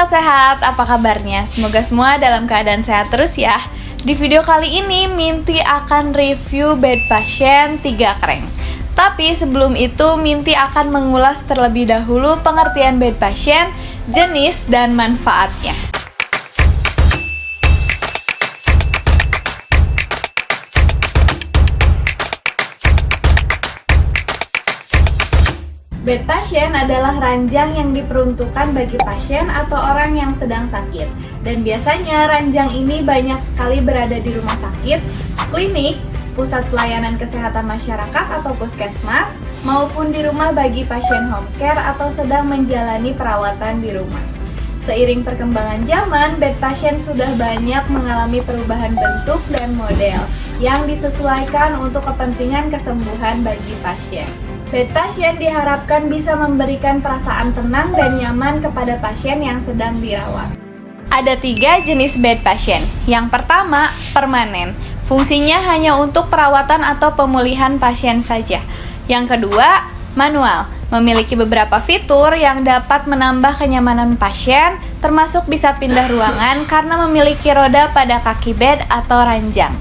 Sobat Sehat, apa kabarnya? Semoga semua dalam keadaan sehat terus ya. Di video kali ini, Minty akan review bed pasien 3 kreng. Tapi sebelum itu, Minty akan mengulas terlebih dahulu pengertian bed pasien, jenis, dan manfaatnya. Bed pasien adalah ranjang yang diperuntukkan bagi pasien atau orang yang sedang sakit. Dan biasanya ranjang ini banyak sekali berada di rumah sakit, klinik, pusat pelayanan kesehatan masyarakat atau puskesmas, maupun di rumah bagi pasien home care atau sedang menjalani perawatan di rumah. Seiring perkembangan zaman, bed pasien sudah banyak mengalami perubahan bentuk dan model yang disesuaikan untuk kepentingan kesembuhan bagi pasien. Bed pasien diharapkan bisa memberikan perasaan tenang dan nyaman kepada pasien yang sedang dirawat. Ada 3 jenis bed pasien. Yang pertama, permanen. Fungsinya hanya untuk perawatan atau pemulihan pasien saja. Yang kedua, manual. Memiliki beberapa fitur yang dapat menambah kenyamanan pasien, termasuk bisa pindah ruangan karena memiliki roda pada kaki bed atau ranjang.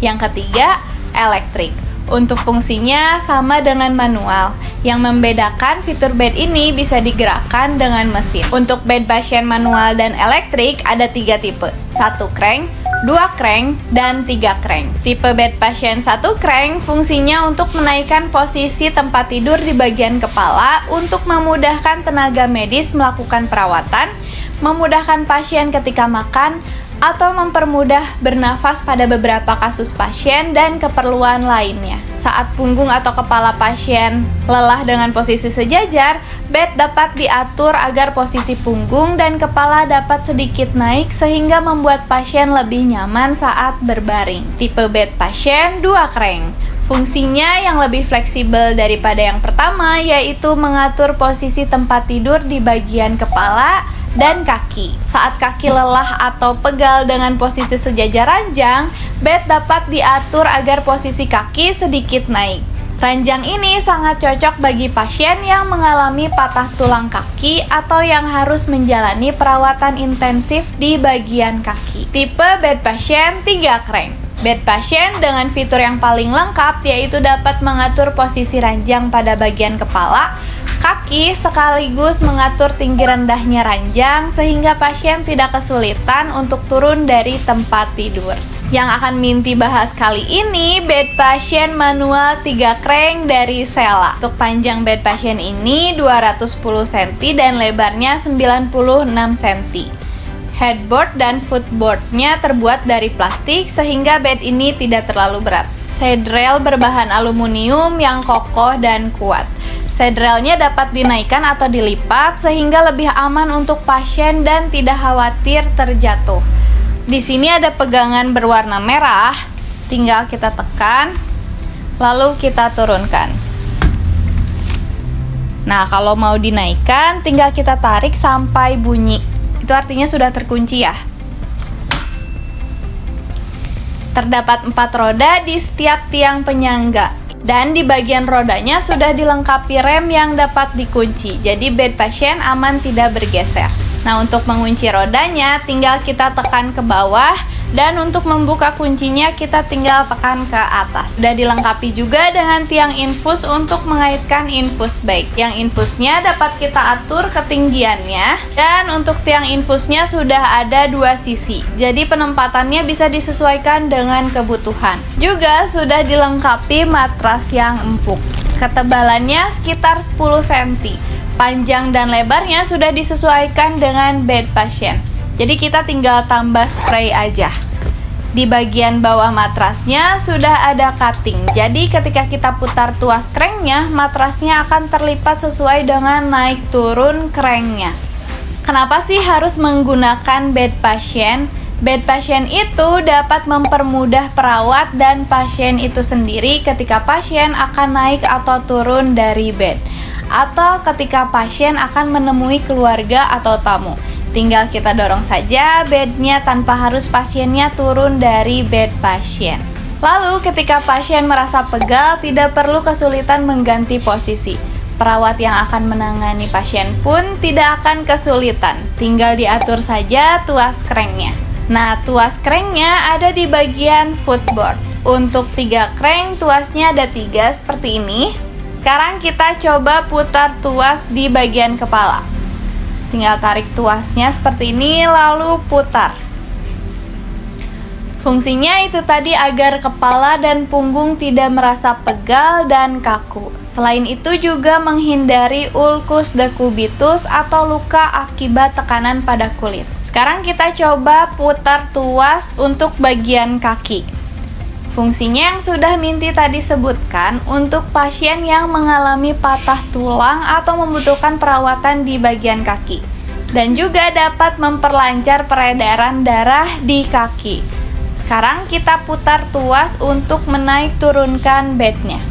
Yang ketiga, elektrik. Untuk fungsinya sama dengan manual. Yang membedakan fitur bed ini bisa digerakkan dengan mesin. Untuk bed pasien manual dan elektrik ada 3 tipe. 1 kreng, 2 kreng, dan 3 kreng. Tipe bed pasien 1 kreng fungsinya untuk menaikkan posisi tempat tidur di bagian kepala untuk memudahkan tenaga medis melakukan perawatan, memudahkan pasien ketika makan, atau mempermudah bernafas pada beberapa kasus pasien dan keperluan lainnya. Saat punggung atau kepala pasien lelah dengan posisi sejajar, bed dapat diatur agar posisi punggung dan kepala dapat sedikit naik sehingga membuat pasien lebih nyaman saat berbaring. Tipe bed pasien 2 kreng. Fungsinya yang lebih fleksibel daripada yang pertama, yaitu mengatur posisi tempat tidur di bagian kepala dan kaki. Saat kaki lelah atau pegal dengan posisi sejajar ranjang, bed dapat diatur agar posisi kaki sedikit naik. Ranjang ini sangat cocok bagi pasien yang mengalami patah tulang kaki atau yang harus menjalani perawatan intensif di bagian kaki. Tipe bed pasien 3 kreng. Bed pasien dengan fitur yang paling lengkap yaitu dapat mengatur posisi ranjang pada bagian kepala, kaki, sekaligus mengatur tinggi rendahnya ranjang sehingga pasien tidak kesulitan untuk turun dari tempat tidur. Yang akan Minty bahas kali ini bed pasien manual 3 kreng dari Sela. Untuk panjang bed pasien ini 210 cm dan lebarnya 96 cm. Headboard dan footboardnya terbuat dari plastik sehingga bed ini tidak terlalu berat. Sadrail berbahan aluminium yang kokoh dan kuat. Sadrailnya dapat dinaikkan atau dilipat sehingga lebih aman untuk pasien dan tidak khawatir terjatuh. Di sini ada pegangan berwarna merah, tinggal kita tekan, lalu kita turunkan. Nah, kalau mau dinaikkan, tinggal kita tarik sampai bunyi. Itu artinya sudah terkunci ya. Terdapat 4 roda di setiap tiang penyangga. Dan di bagian rodanya sudah dilengkapi rem yang dapat dikunci. Jadi bed pasien aman tidak bergeser. Nah, untuk mengunci rodanya tinggal kita tekan ke bawah. Dan untuk membuka kuncinya kita tinggal tekan ke atas. Sudah dilengkapi juga dengan tiang infus untuk mengaitkan infus bag. Yang infusnya dapat kita atur ketinggiannya. Dan untuk tiang infusnya sudah ada 2 sisi. Jadi penempatannya bisa disesuaikan dengan kebutuhan. Juga sudah dilengkapi matras yang empuk. Ketebalannya sekitar 10 cm. Panjang dan lebarnya sudah disesuaikan dengan bed pasien. Jadi kita tinggal tambah spray aja. Di bagian bawah matrasnya sudah ada cutting. Jadi ketika kita putar tuas krengnya, matrasnya akan terlipat sesuai dengan naik turun krengnya. Kenapa sih harus menggunakan bed pasien? Bed pasien itu dapat mempermudah perawat dan pasien itu sendiri ketika pasien akan naik atau turun dari bed. Atau ketika pasien akan menemui keluarga atau tamu. Tinggal kita dorong saja bednya tanpa harus pasiennya turun dari bed pasien. Lalu ketika pasien merasa pegal, tidak perlu kesulitan mengganti posisi. perawat yang akan menangani pasien pun tidak akan kesulitan. Tinggal diatur saja tuas cranknya. Nah, tuas cranknya ada di bagian footboard. Untuk 3 crank, tuasnya ada 3 seperti ini. Sekarang kita coba putar tuas di bagian kepala. Tinggal tarik tuasnya seperti ini, lalu putar. Fungsinya itu tadi agar kepala dan punggung tidak merasa pegal dan kaku. Selain itu juga menghindari ulcus decubitus atau luka akibat tekanan pada kulit. Sekarang kita coba putar tuas untuk bagian kaki. Fungsinya yang sudah Minty tadi sebutkan untuk pasien yang mengalami patah tulang atau membutuhkan perawatan di bagian kaki. Dan juga dapat memperlancar peredaran darah di kaki. Sekarang kita putar tuas untuk menaik turunkan bednya.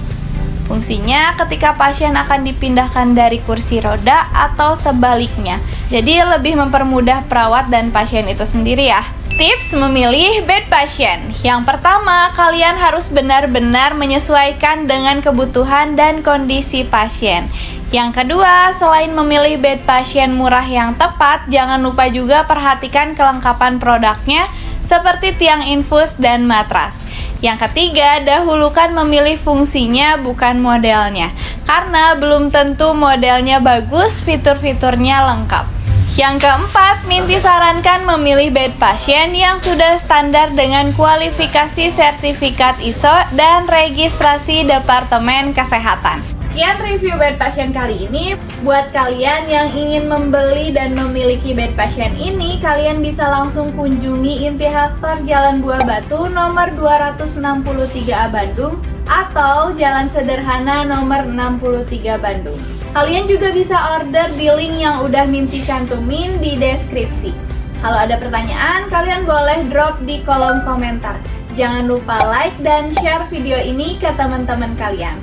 Fungsinya ketika pasien akan dipindahkan dari kursi roda atau sebaliknya. Jadi lebih mempermudah perawat dan pasien itu sendiri ya. Tips memilih bed pasien. Yang pertama, kalian harus benar-benar menyesuaikan dengan kebutuhan dan kondisi pasien. Yang kedua, selain memilih bed pasien murah yang tepat, jangan lupa juga perhatikan kelengkapan produknya seperti tiang infus dan matras. Yang ketiga, dahulukan memilih fungsinya bukan modelnya, karena belum tentu modelnya bagus, fitur-fiturnya lengkap. Yang keempat, Minty sarankan memilih bed pasien yang sudah standar dengan kualifikasi sertifikat ISO dan registrasi Departemen Kesehatan. Sekian review bed pasien kali ini. Buat kalian yang ingin membeli dan memiliki bed pasien ini, kalian bisa langsung kunjungi Inti Health Store Jalan Buah Batu nomor 263A Bandung atau Jalan Sederhana nomor 63 Bandung. Kalian juga bisa order di link yang udah Minty cantumin di deskripsi. Kalau ada pertanyaan, kalian boleh drop di kolom komentar. Jangan lupa like dan share video ini ke teman-teman kalian.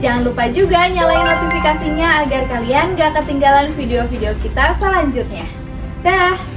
Jangan lupa juga nyalain notifikasinya agar kalian gak ketinggalan video-video kita selanjutnya. Dah!